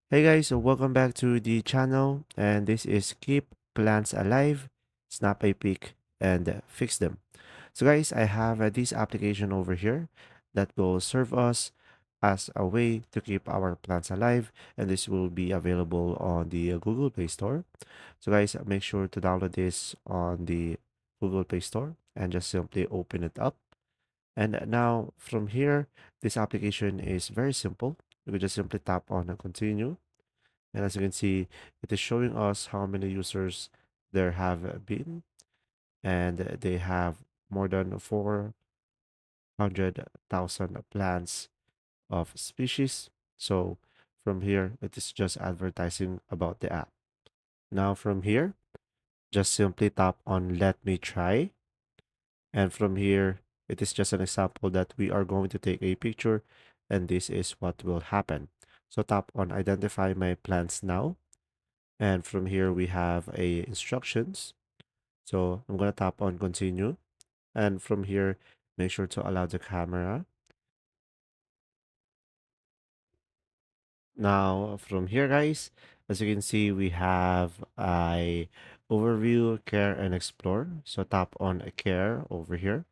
Hey guys, so welcome back to the channel, and this is Keep Plants Alive, Snap a Peek, and Fix Them. So guys, I have this application over here that will serve us as a way to keep our plants alive, and this will be available on the Google Play Store. So guys, make sure to download this on the Google Play Store and just simply open it up. And now from here, this application is very simple. You can just simply tap on continue, and as you can see, it is showing us how many users there have been, and they have more than 400,000 plants of species. So from here, it is just advertising about the app. Now from here, just simply tap on Let Me Try. And from here, it is just an example that we are going to take a picture, and this is what will happen. So tap on Identify My Plants Now. And from here, we have a instructions. So I'm going to tap on continue. And from here, make sure to allow the camera. Now from here, guys, as you can see, we have a overview, care, and explore. So tap on care over here.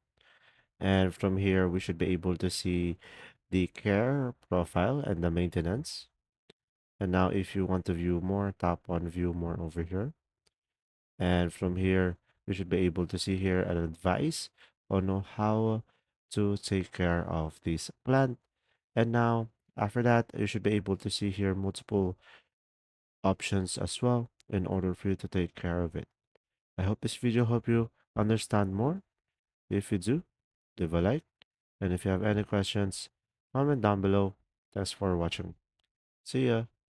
And from here, we should be able to see the care profile and the maintenance. And now if you want to view more, tap on view more over here. And from here, you should be able to see here an advice on how to take care of this plant. And now, after that, you should be able to see here multiple options as well in order for you to take care of it. I hope this video helped you understand more. If you do, leave a like. And if you have any questions, comment down below. Thanks for watching. See ya.